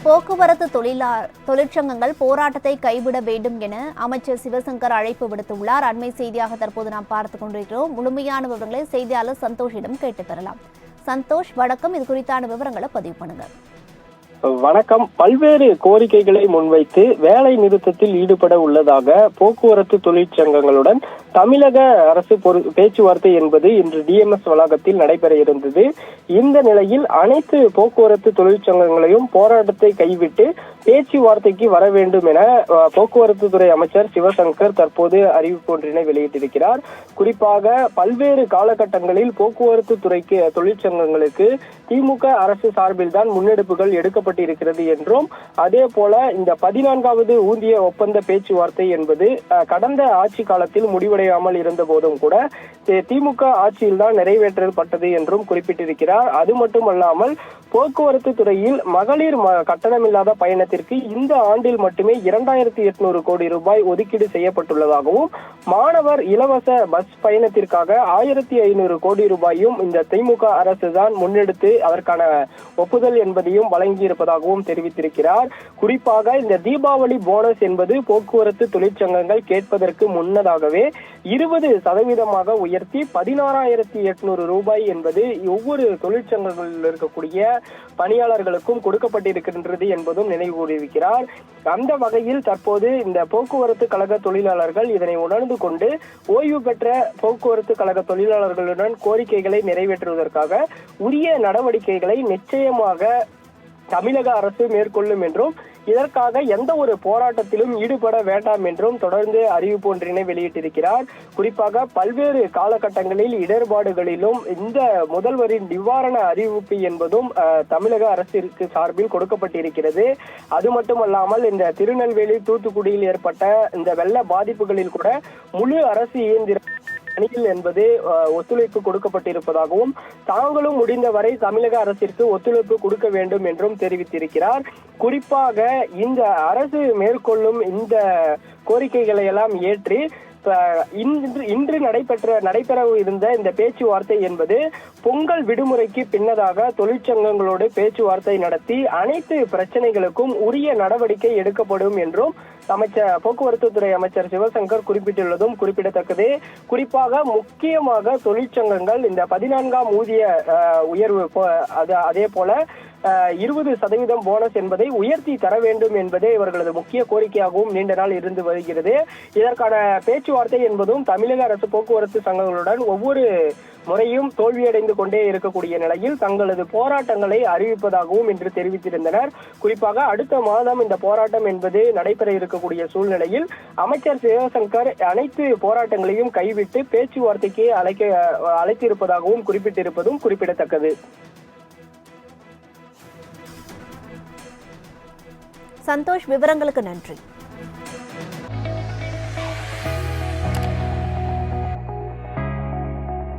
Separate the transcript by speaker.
Speaker 1: போக்குவரத்து தொழிற்சங்கங்கள் போராட்டத்தை கைவிட வேண்டும் என அமைச்சர் சிவசங்கர் அழைப்பு விடுத்துள்ளார். அண்மை செய்தியாக தற்போது நாம் பார்த்துக் கொண்டிருக்கிறோம். முழுமையான விவரங்களை செய்தியாளர் சந்தோஷிடம் கேட்டு பெறலாம். சந்தோஷ், வணக்கம். இது குறித்தான விவரங்களை பதிவு பண்ணுங்க.
Speaker 2: வணக்கம். பல்வேறு கோரிக்கைகளை முன்வைத்து வேலை நிறுத்தத்தில் ஈடுபட உள்ளதாக போக்குவரத்து தொழிற்சங்கங்களுடன் தமிழக அரசு பேச்சுவார்த்தை என்பது இன்று டிஎம்எஸ் வளாகத்தில் நடைபெற இருந்தது. இந்த நிலையில் அனைத்து போக்குவரத்து தொழிற்சங்கங்களையும் போராட்டத்தை கைவிட்டு பேச்சுவார்த்தைக்கு வர வேண்டும் என போக்குவரத்து துறை அமைச்சர் சிவசங்கர் தற்போது அறிவிப்பு ஒன்றினை வெளியிட்டிருக்கிறார். குறிப்பாக பல்வேறு காலகட்டங்களில் போக்குவரத்து துறைக்கு தொழிற்சங்கங்களுக்கு திமுக அரசு சார்பில் தான் முன்னெடுப்புகள் எடுக்கப்பட்டிருக்கிறது என்றும், அதே போல இந்த 14வது ஊதிய ஒப்பந்த பேச்சுவார்த்தை என்பது கடந்த ஆட்சி காலத்தில் முடிவடையாமல் இருந்த போதும் கூட திமுக ஆட்சியில் தான் நிறைவேற்றப்பட்டது என்றும் குறிப்பிட்டிருக்கிறார். அது மட்டுமல்லாமல் போக்குவரத்து துறையில் மகளிர் கட்டணமில்லாத பயணத்திற்கு இந்த ஆண்டில் மட்டுமே 2800 கோடி ரூபாய் ஒதுக்கீடு செய்யப்பட்டுள்ளதாகவும், மாணவர் இலவச பஸ் பயணத்திற்காக 1500 கோடி ரூபாயும் இந்த திமுக அரசு தான் முன்னெடுத்து அதற்கான ஒப்புதல் என்பதையும் வழங்கியிருப்பதாகவும் தெரிவித்திருக்கிறார். குறிப்பாக இந்த தீபாவளி போனஸ் என்பது போக்குவரத்து தொழிற்சங்கங்கள் கேட்பதற்கு முன்னதாகவே 20% உயர்த்தி 16,800 ரூபாய் என்பது ஒவ்வொரு தொழிற்சங்கங்களில் இருக்கக்கூடிய பணியாளர்களுக்கும் கொடுக்கப்பட்டிருக்கின்றது என்பதும் நினைவு கூறியிருக்கிறார். அந்த வகையில் தற்போது இந்த போக்குவரத்து கழக தொழிலாளர்கள் இதனை உணர்ந்து கொண்டு ஓய்வு பெற்ற போக்குவரத்து கழக தொழிலாளர்களுடன் கோரிக்கைகளை நிறைவேற்றுவதற்காக உரிய நடவடிக்கைகளை நிச்சயமாக தமிழக அரசு மேற்கொள்ளும் என்றும், இதற்காக எந்த ஒரு போராட்டத்திலும் ஈடுபட வேண்டாம் என்றும் தொடர்ந்து அறிவிப்பு ஒன்றினை வெளியிட்டிருக்கிறார். குறிப்பாக பல்வேறு காலகட்டங்களில் இடர்பாடுகளிலும் இந்த முதல்வரின் நிவாரண அறிவிப்பு என்பதும் தமிழக அரசிற்கு சார்பில் கொடுக்கப்பட்டிருக்கிறது. அது மட்டுமல்லாமல் இந்த திருநெல்வேலி தூத்துக்குடியில் ஏற்பட்ட இந்த வெள்ள பாதிப்புகளில் கூட முழு அரசு இயந்திர அணிகள் என்பது ஒத்துழைப்பு கொடுக்கப்பட்டிருப்பதாகவும், தாங்களும் முடிந்தவரை தமிழக அரசிற்கு ஒத்துழைப்பு கொடுக்க வேண்டும் என்றும் தெரிவித்திருக்கிறார். குறிப்பாக இந்த அரசு மேற்கொள்ளும் இந்த கோரிக்கைகளை எல்லாம் ஏற்றி இன்று நடைபெற இருந்த இந்த பேச்சுவார்த்தை என்பது பொங்கல் விடுமுறைக்கு பின்னதாக தொழிற்சங்கங்களோடு பேச்சுவார்த்தை நடத்தி அனைத்து பிரச்சனைகளுக்கும் உரிய நடவடிக்கை எடுக்கப்படும் என்றும் போக்குவரத்து துறை அமைச்சர் சிவசங்கர் குறிப்பிட்டுள்ளதும் குறிப்பிடத்தக்கது. குறிப்பாக முக்கியமாக தொழிற்சங்கங்கள் இந்த 14ஆம் ஊதிய உயர்வு, அதே போல 20% போனஸ் என்பதை உயர்த்தி தர வேண்டும் என்பதே இவர்களது முக்கிய கோரிக்கையாகவும் நீண்ட நாள் இருந்து வருகிறது. இதற்கான பேச்சுவார்த்தை என்பதும் தமிழக அரசு போக்குவரத்து சங்கங்களுடன் ஒவ்வொரு முறையும் தோல்வியடைந்து கொண்டே இருக்கக்கூடிய நிலையில் தங்களது போராட்டங்களை அறிவிப்பதாகவும் இன்று தெரிவித்திருந்தனர். குறிப்பாக அடுத்த மாதம் இந்த போராட்டம் என்பது நடைபெற இருக்கக்கூடிய சூழ்நிலையில் அமைச்சர் சிவசங்கர் அனைத்து போராட்டங்களையும் கைவிட்டு பேச்சுவார்த்தைக்கு அழைத்திருப்பதாகவும் குறிப்பிட்டிருப்பதும் குறிப்பிடத்தக்கது.
Speaker 1: சந்தோஷ், விவரங்களுக்கு நன்றி.